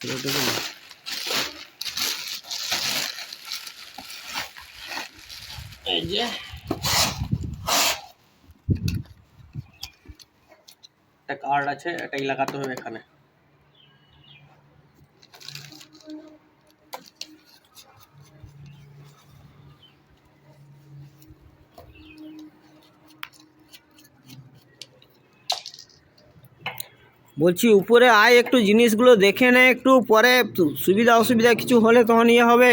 এই যে একটা কার্ড আছে, এটাই লাগাতে হবে এখানে। বলছি উপরে আয়, একটু জিনিসগুলো দেখে নে, একটু পরে সুবিধা অসুবিধা কিছু হলে তখন ইয়ে হবে।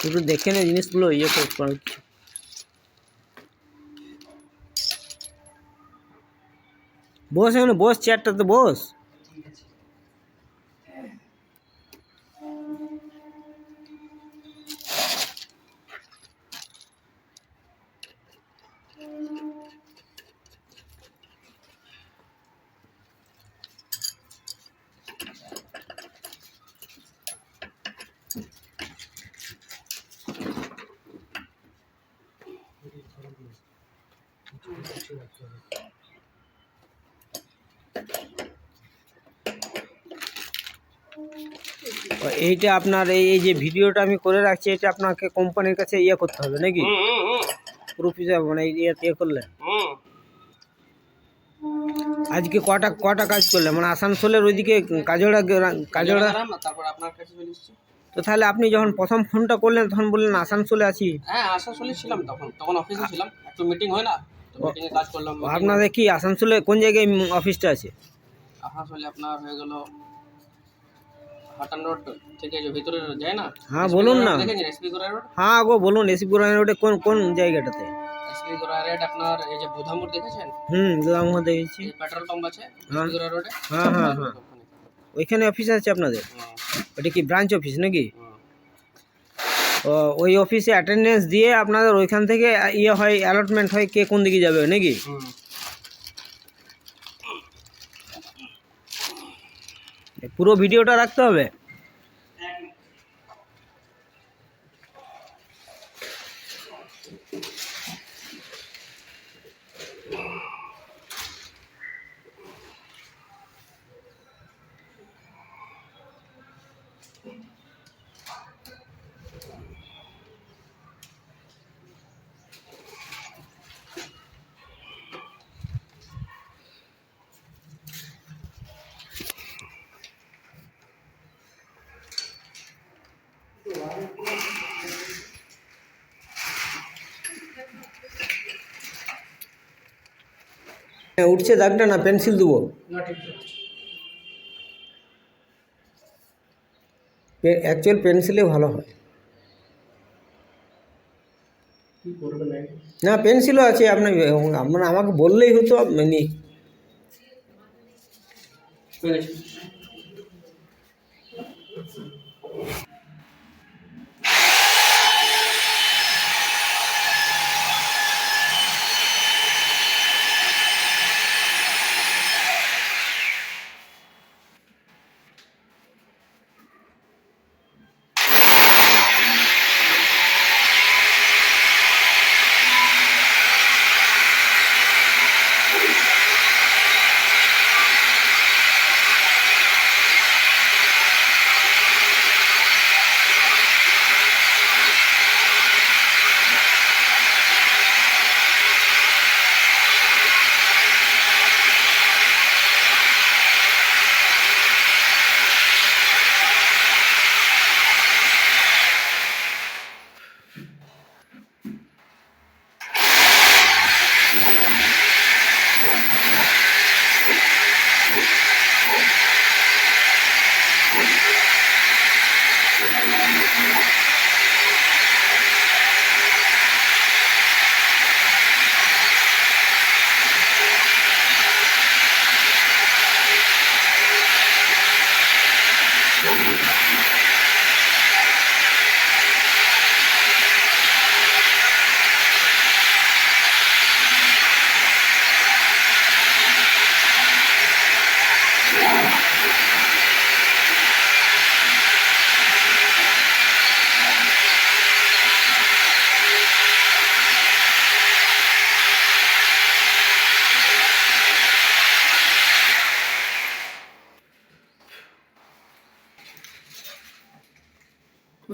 একটু দেখে নে জিনিসগুলো, ইয়ে করে কিছু। বস এখানে বস, চেয়ারটাতে বস। এইটা আপনার এই যে ভিডিওটা আমি করে রাখছি, এটা আপনাকে কোম্পানির কাছে ইয়ে করতে হবে নাকি? প্রুফ হিসাবে মানে ইয়ে করলে। আজকে কটা কাজ করলে, মানে আসানসোলের ওইদিকে কাজড়া তারপর আপনার কাছে চলে এসেছি। তো তাহলে আপনি যখন প্রথম ফোনটা করলেন তখন বললেন আসানসোলে আছি। হ্যাঁ আসানসোলে ছিলাম, তখন অফিসে ছিলাম, একটু মিটিং হয় না, তো মিটিংয়ে কাজ করলাম। আপনাদের কি আসানসোলে কোন জায়গায় অফিসটা আছে? আসানসোলে আপনার হয়ে গেল হাটান রোড থেকে যে ভিতরে যায় না। হ্যাঁ বলুন না। দেখেছেন এসপি গোড়া রোড? হ্যাঁ গো বলুন, এসপি গোড়া রোডে কোন জায়গাটাতে? এসপি গোড়া রোড আপনার এই যে বুধামুর দেখেছেন? গোদামঘর দেখেছি। পেট্রোল পাম্প আছে এসপি গোড়া রোডে। হ্যাঁ হ্যাঁ হ্যাঁ, ওইখানে অফিস আছে আপনাদের? ওটা কি ব্রাঞ্চ অফিস নাকি? ও, ওই অফিসে অ্যাটেন্ডেন্স দিয়ে আপনাদের ওইখান থেকে ইয়ে হয়, অ্যালটমেন্ট হয় কে কোন দিকে যাবে নাকি? পুরো ভিডিওটা রাখতে হবে? উঠছে দাগটা, না পেন্সিল দেবো? অ্যাকচুয়াল পেন্সিলে ভালো হয়। না পেন্সিলও আছে, আপনার আমাকে বললেই হতো মানে।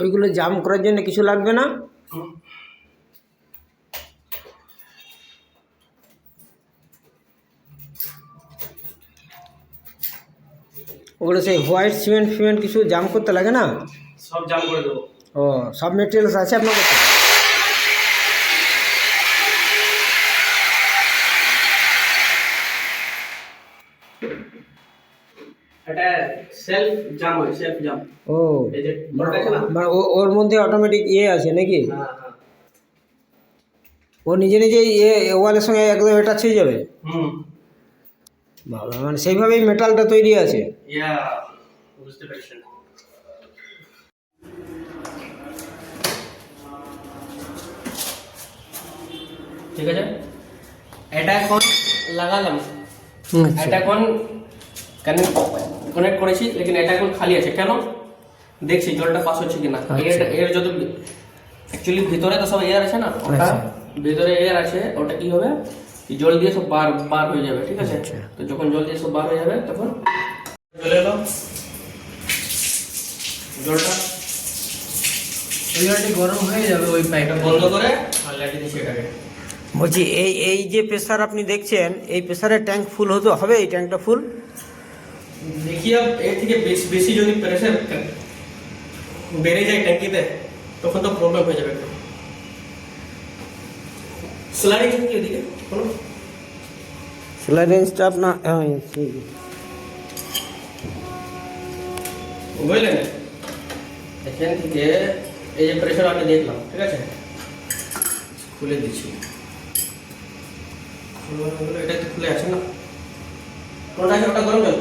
ওইগুলো জাম করার জন্য কিছু লাগবে না? ওগুলো সেই হোয়াইট সিমেন্ট ফিমেন্ট কিছু জাম করতে লাগে না? সব জাম করে দেবো। ও, সব মেটেরিয়ালস আছে আপনার কাছে? এটা সেলফ জাম হয়, সেলফ জাম। ও, এই যে বোর্ড আছে না? মানে ওর মধ্যে অটোমেটিক ইয়ে আছে নাকি? হ্যাঁ হ্যাঁ। ও নিজে নিজে ইয়ে ওয়ালের সঙ্গে একদম অ্যাটাচ হয়ে যাবে? হুম। বাবা, মানে সেইভাবেই মেটালটা তৈরি আছে? ইয়া, বুঝতে পেরেছেন। ঠিক আছে, এটা এখন লাগালাম, এটা এখন কানেক্ট করেছি, লেকিন এটা এখন খালি আছে। কেন? দেখছি জলটা পাস হচ্ছে কিনা। এর যত অ্যাকচুয়ালি ভিতরে তো সব এয়ার আছে না, ওটা ভিতরে এয়ার আছে, ওটা কি হবে, কি জল দিয়ে সব বার হয়ে যাবে। ঠিক আছে, তো যখন জল দিয়ে সব বার হয়ে যাবে তখন চলে এলো জলটা, ওই জলটি গরম হয়ে যাবে, ওই পাইপটা বন্ধ করে আর লাগিয়ে দিচ্ছি এটাকে। বলছি এই যে প্রেসার আপনি দেখছেন, এই প্রেসারের ট্যাঙ্ক ফুল হবে? এই ট্যাঙ্কটা ফুল? দেখি এর থেকে বেশি যদি প্রেসার বেড়ে যায় ট্যাঙ্কিতে, তখন তো প্রবলেম হয়ে যাবে। স্লাইডিং কি এদিকে কোনো সেলাই রেঞ্জটা আপনার বুঝলেন? এখান থেকে এই যে প্রেসার আমি দেখলাম, ঠিক আছে, খুলে দিচ্ছি। এটা তো খুলে আছে না, কোনটা আছে ওটা গরম জল?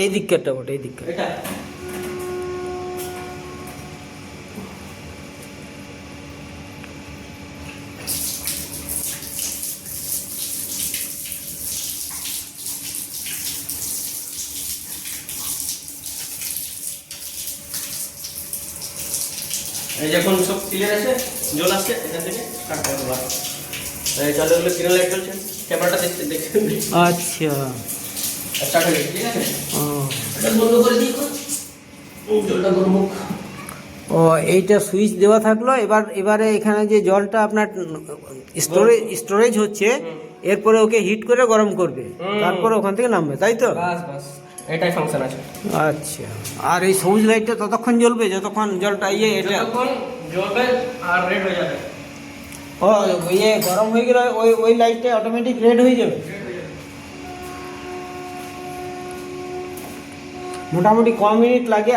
এই দিকটা ওটা, এই দিকটা। এটা এই যখন সব ক্লিয়ার আছে, জল আসছে এখান থেকে স্টার্ট করে দেবো। এই জলগুলো গ্রিন লাইট জ্বলছে, ক্যামেরাটা দেখছেন? আচ্ছা, স্টার্ট হয়ে গেছে। ঠিক আছে, ও এটা বন্ধ করে দিই, জলটা গরম হোক। ও, এইটা সুইচ দেওয়া থাকলো। এবারে এখানে যে জলটা আপনার স্টোরেজ হচ্ছে, এরপরে ওকে হিট করে গরম করবে, তারপরে ওখান থেকে নামবে, তাই তো? বাস বাস, এটাই ফাংশন আছে। আচ্ছা, আর এই সবুজ লাইটটা ততক্ষণ জ্বলবে যতক্ষণ জলটা এটা যতক্ষণ জ্বলবে আর রেড হয়ে যাবে। ও, গরম হয়ে গেলে ওই লাইটটা অটোমেটিক রেড হয়ে যাবে। মোটামুটি ক মিনিট লাগে?